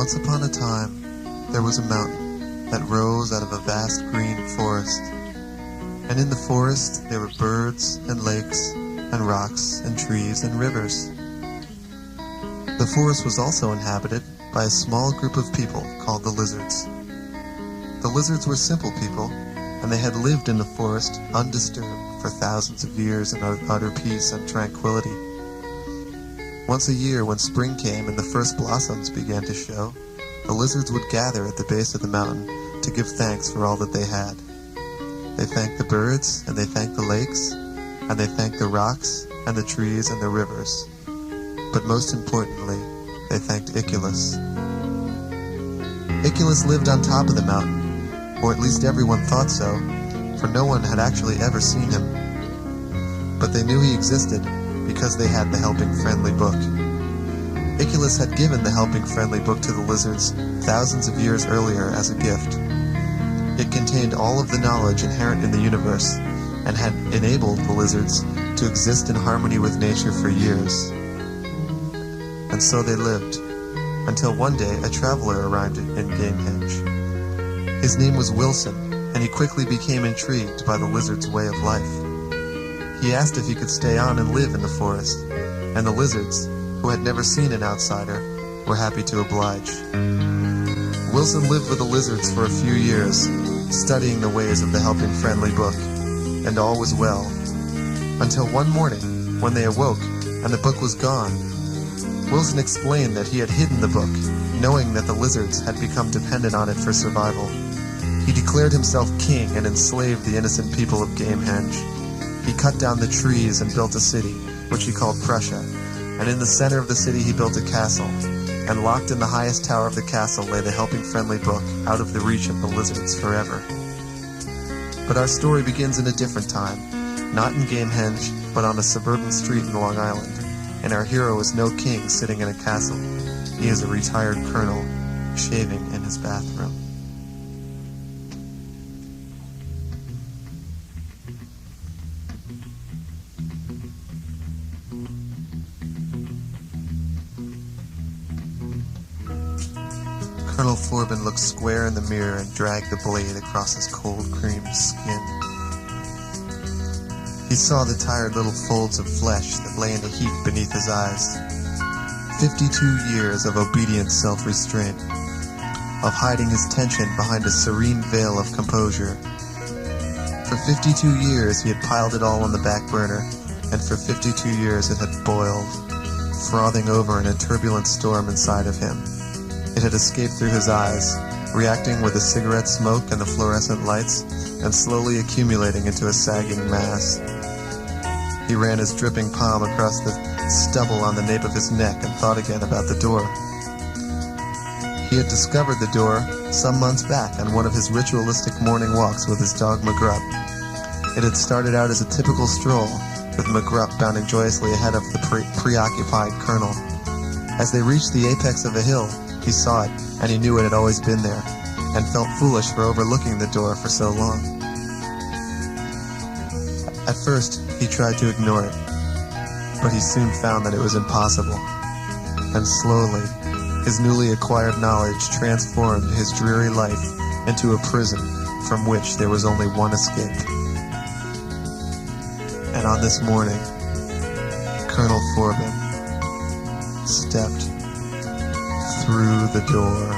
Once upon a time, there was a mountain that rose out of a vast green forest. And in the forest, there were birds and lakes and rocks and trees and rivers. The forest was also inhabited by a small group of people called the lizards. The lizards were simple people, and they had lived in the forest undisturbed for thousands of years in utter peace and tranquility. Once a year, when spring came and the first blossoms began to show, the lizards would gather at the base of the mountain to give thanks for all that they had. They thanked the birds, and they thanked the lakes, and they thanked the rocks, and the trees, and the rivers. But most importantly, they thanked Iculus. Iculus lived on top of the mountain, or at least everyone thought so, for no one had actually ever seen him. But they knew he existed because they had the Helping Friendly Book. Iculus had given the Helping Friendly Book to the lizards thousands of years earlier as a gift. It contained all of the knowledge inherent in the universe and had enabled the lizards to exist in harmony with nature for years. And so they lived, until one day a traveler arrived in Gamehendge. His name was Wilson, and he quickly became intrigued by the lizard's way of life. He asked if he could stay on and live in the forest, and the lizards, who had never seen an outsider, were happy to oblige. Wilson lived with the lizards for a few years, studying the ways of the Helping Friendly Book, and all was well, until one morning, when they awoke and the book was gone. Wilson explained that he had hidden the book, knowing that the lizards had become dependent on it for survival. He declared himself king and enslaved the innocent people of Gamehendge. He cut down the trees and built a city, which he called Prussia, and in the center of the city he built a castle, and locked in the highest tower of the castle lay the Helping Friendly Book, out of the reach of the lizards forever. But our story begins in a different time, not in Gamehendge, but on a suburban street in Long Island, and our hero is no king sitting in a castle. He is a retired colonel, shaving in his bathroom. Colonel Forbin looked square in the mirror and dragged the blade across his cold cream skin. He saw the tired little folds of flesh that lay in a heap beneath his eyes. 52 years of obedient self-restraint, of hiding his tension behind a serene veil of composure. For 52 years he had piled it all on the back burner, and for 52 years it had boiled, frothing over in a turbulent storm inside of him. It had escaped through his eyes, reacting with the cigarette smoke and the fluorescent lights, and slowly accumulating into a sagging mass. He ran his dripping palm across the stubble on the nape of his neck and thought again about the door. He had discovered the door some months back on one of his ritualistic morning walks with his dog McGrupp. It had started out as a typical stroll, with McGrupp bounding joyously ahead of the preoccupied colonel. As they reached the apex of a hill, he saw it, and he knew it had always been there, and felt foolish for overlooking the door for so long. At first, he tried to ignore it, but he soon found that it was impossible. And slowly, his newly acquired knowledge transformed his dreary life into a prison from which there was only one escape. And on this morning, Colonel Forbin stepped through the door.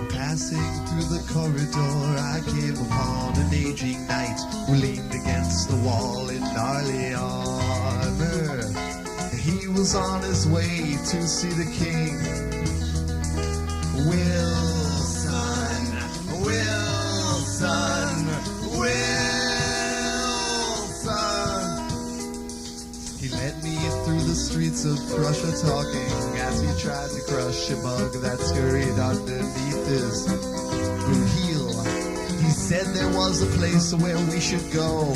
Passing through the corridor, I came upon an aging knight who leaned against the wall in gnarly armor. He was on his way to see the king. Wilson, Wilson, Wilson. He led me through the streets of Prussia, talking as he tried to crush a bug that scurried underneath his boot heel. He said there was a place where we should go.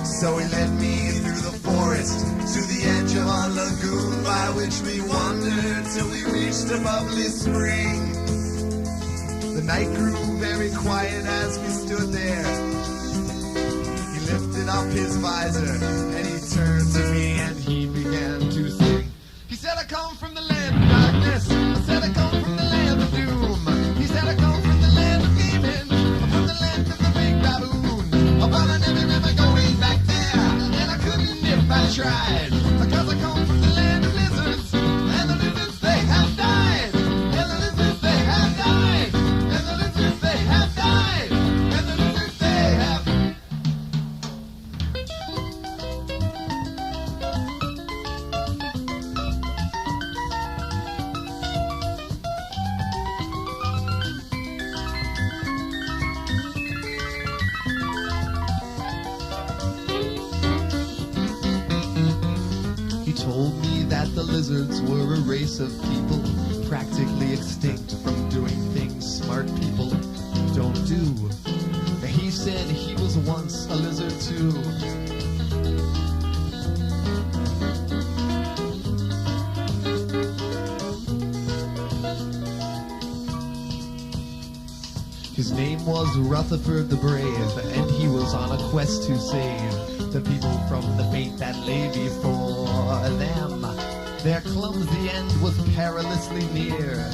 So he led me through the forest to the edge of a lagoon, by which we wandered till we reached a bubbly spring. The night grew very very quiet as we stood there. He lifted up his visor and he turned to me and he began to sing. He said, I come from the land of darkness. I said, I come from the land of doom. He said, I come from the land of Gamehendge. I'm from the land of the big baboon. But I never remember going back there, and I couldn't if I tried, because I come from the land of lizards, and the lizards they have died, and the lizards they have died, and the lizards they have died, and the lizards they have. He told me that the lizards were a race of people practically extinct from doing things smart people don't do. He said he was once a lizard too. His name was Rutherford the Brave, and he was on a quest to save the people from the fate that lay before them. Their clumsy end was perilously near.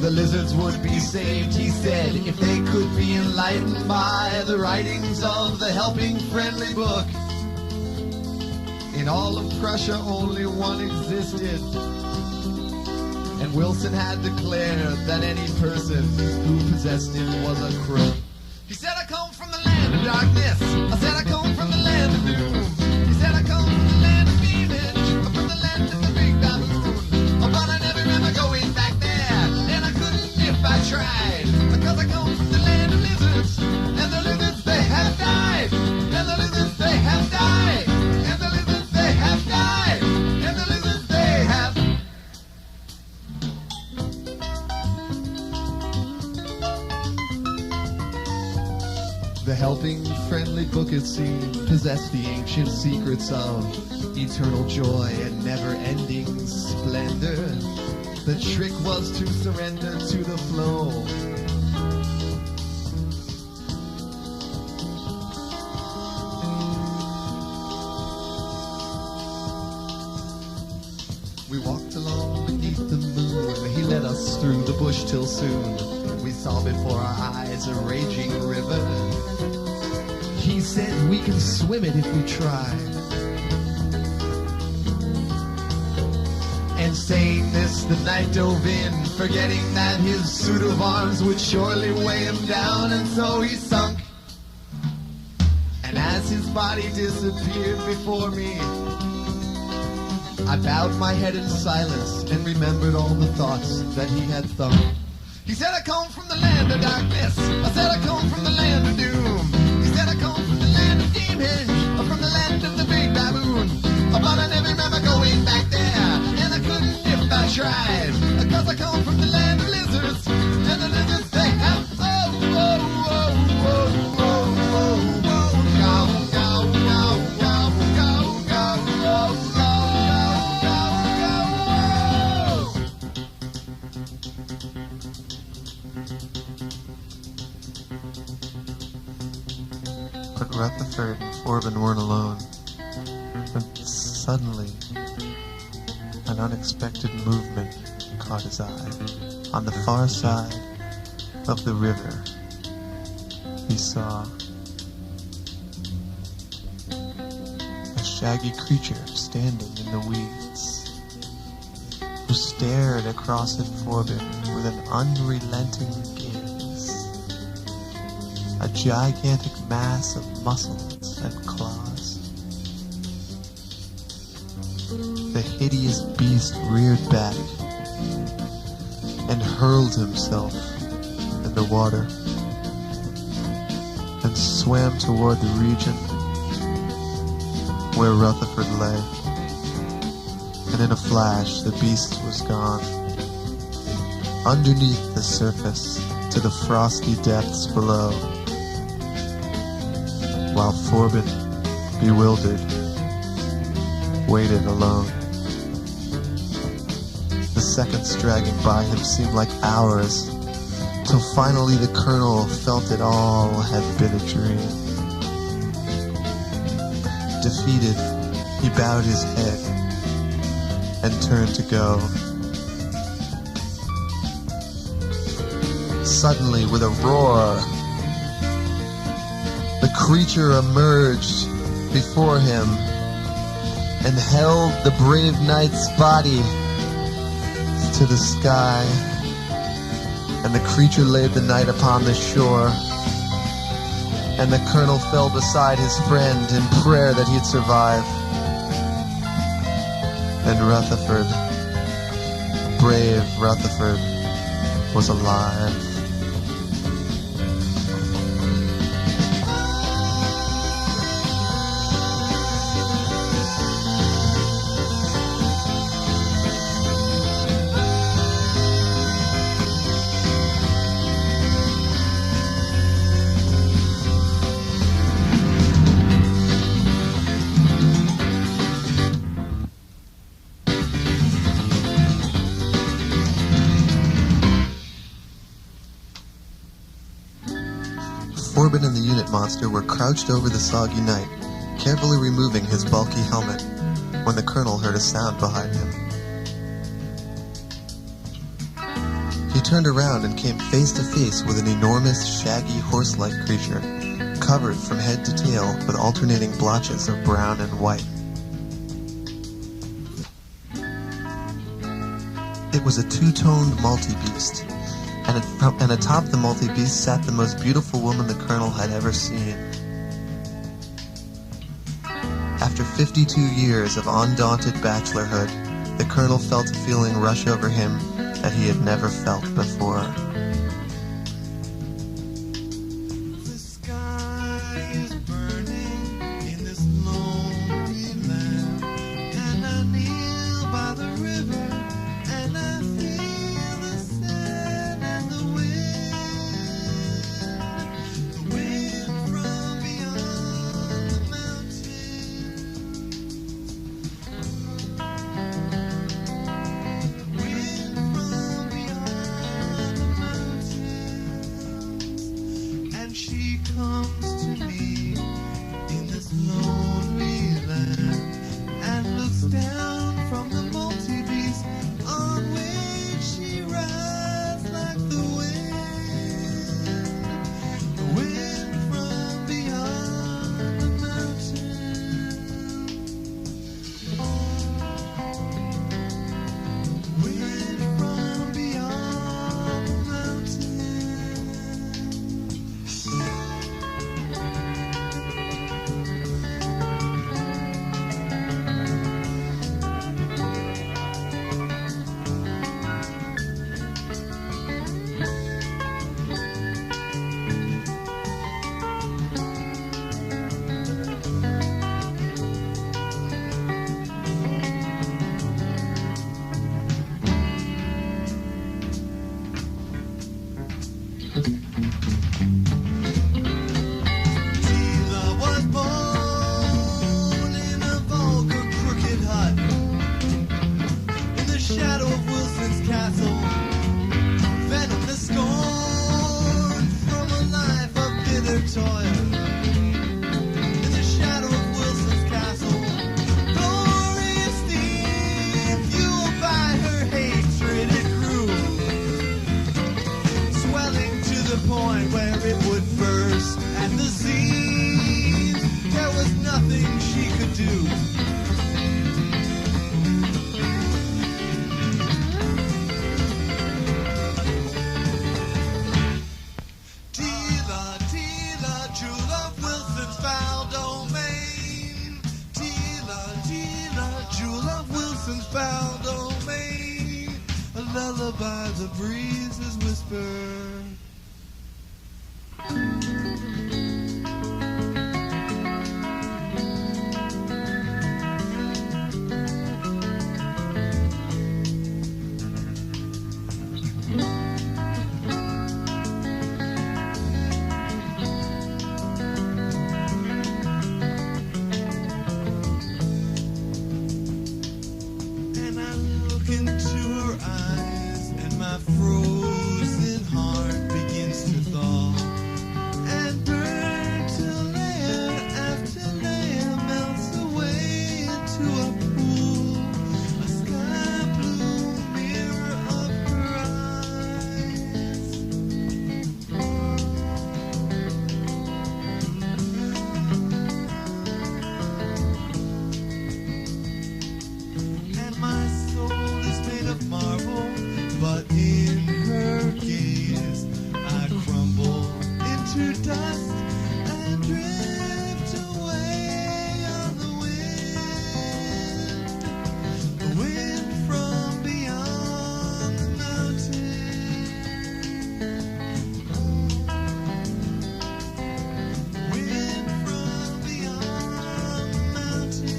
The lizards would be saved, he said, if they could be enlightened by the writings of the helping friendly book. In all of Prussia only one existed, and Wilson had declared that any person who possessed it was a crook. He said, I come from the land of darkness. I said, I come from the land of doom. He said, I come from the land of Gamehendge. I'm from the land of the big baboon. Oh, but I never remember going back there, and I couldn't if I tried, because I come from the land of lizards, and the lizards they have died, and the lizards they have died, and the lizards they have died, and the lizards they have. The helping friendly book, it seemed, possessed the ancient secrets of eternal joy and never-ending splendor. The trick was to surrender to the flow. We walked along beneath the moon. He led us through the bush till soon we saw before our eyes a raging river. He said we can swim it if we try. And saying this, the knight dove in, forgetting that his suit of arms would surely weigh him down, and so he sunk. And as his body disappeared before me, I bowed my head in silence and remembered all the thoughts that he had thunk. He said, I come from the land of darkness. I said, I come from the land of doom. He said, I come from the land of Gamehendge. I'm from the land of the big baboon. But I never remember going back there, and I couldn't if I tried, because I come from the land of lizards, and the lizards they have. Oh, oh, oh, oh, oh, oh, oh, go, go, go, go, go, go, go, go. But Rutherford and Forbin weren't alone. When suddenly, an unexpected movement caught his eye. On the far side of the river, he saw a shaggy creature standing in the weeds, who stared across at Forbin with an unrelenting gaze. A gigantic mass of muscles and claws. The hideous beast reared back and hurled himself in the water and swam toward the region where Rutherford lay. And in a flash, the beast was gone. Underneath the surface, to the frosty depths below, while Forbin, bewildered, waited alone. The seconds dragging by him seemed like hours, till finally the colonel felt it all had been a dream. Defeated, he bowed his head and turned to go. Suddenly, with a roar, the creature emerged before him and held the brave knight's body to the sky. And the creature laid the knight upon the shore, and the colonel fell beside his friend in prayer that he'd survive. And Rutherford, brave Rutherford, was alive. Forbin and the unit monster were crouched over the soggy knight, carefully removing his bulky helmet, when the colonel heard a sound behind him. He turned around and came face to face with an enormous, shaggy, horse-like creature, covered from head to tail with alternating blotches of brown and white. It was a two-toned multi-beast, and atop the multi-beast sat the most beautiful woman the colonel had ever seen. After 52 years of undaunted bachelorhood, the colonel felt a feeling rush over him that he had never felt before. The sky is burning in this lonely land, and I kneel by the river, and I feel the sand and the wind from beyond the mountain, wind from beyond the mountains, and she comes to me in this lonely land, and looks down from the multi-beast on which she rides like the wind from beyond the mountain, wind from beyond the mountain. Tela was born in a vulgar, crooked hut in the shadow of Wilson's castle. Venom the scorn from a life of bitter toil. In the shadow of Wilson's castle, glorious steam fueled by her hatred, it grew, swelling to the point where it would burst at the seams. There was nothing she could do. Tela, Tela, jewel of Wilson's foul domain. Tela, Tela, jewel of Wilson's foul domain. A lullaby the breezes whisper. And I look into her eyes. frozen heart begins to thaw and burn till layer after layer melts away into a pool, a sky blue mirror of her eyes. And my soul is made of marble, but in her gaze I crumble into dust and drift away on the wind from beyond the mountain, wind from beyond the mountain.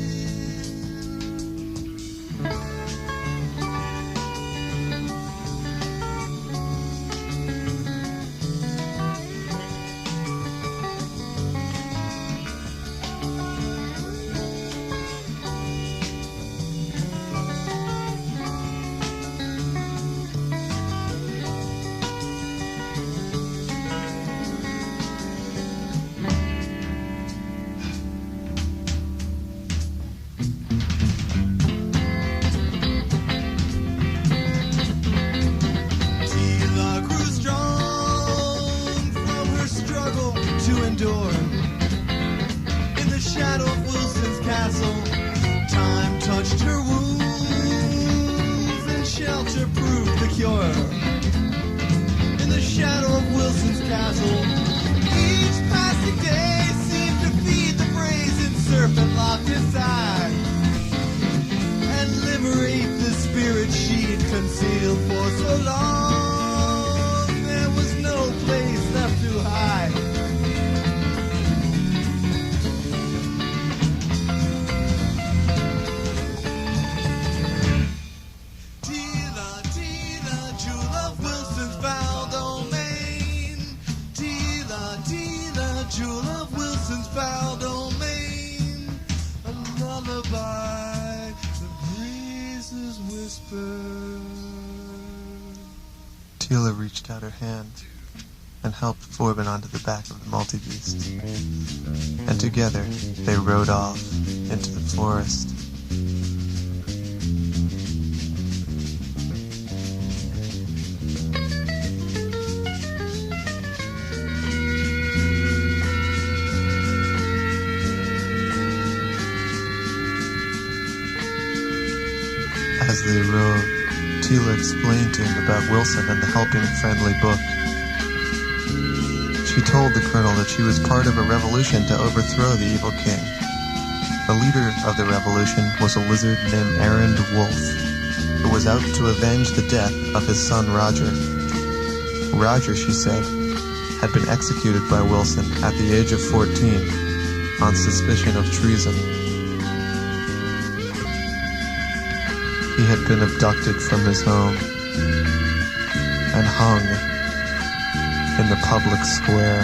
Tela grew strong from her struggle to endure. In the shadow of Wilson's castle, time touched her wounds and shelter proved the cure. In the shadow of Wilson's castle, each passing day seemed to feed the brazen serpent locked inside and liberate the spirit she'd concealed for so long. There was no place left to hide. Tela, Tela, jewel of Wilson's foul domain. Tela, Tela, jewel of Wilson's foul domain. A lullaby, the breezes whisper. Tela reached out her hand and helped Forbin onto the back of the multi-beast, and together they rode off into the forest. As they rode, Tela explained to him about Wilson and the helping friendly book. She told the colonel that she was part of a revolution to overthrow the evil king. The leader of the revolution was a lizard named Errand Wolfe, who was out to avenge the death of his son Roger. Roger, she said, had been executed by Wilson at the age of 14 on suspicion of treason. He had been abducted from his home and hung in the public square.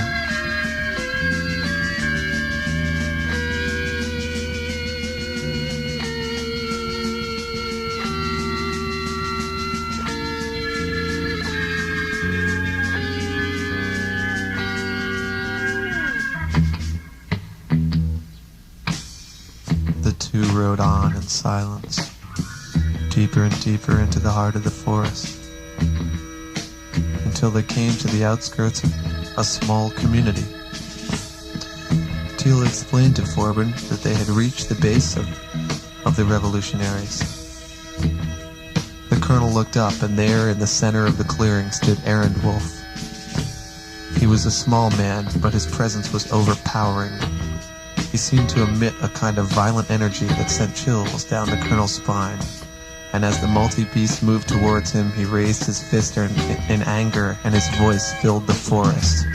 The two rode on in silence, deeper and deeper into the heart of the forest, until they came to the outskirts of a small community. Tela explained to Forbin that they had reached the base of the revolutionaries. The colonel looked up, and there in the center of the clearing stood Errand Wolfe. He was a small man, but his presence was overpowering. He seemed to emit a kind of violent energy that sent chills down the colonel's spine. And as the multi-beast moved towards him, he raised his fist in anger, and his voice filled the forest.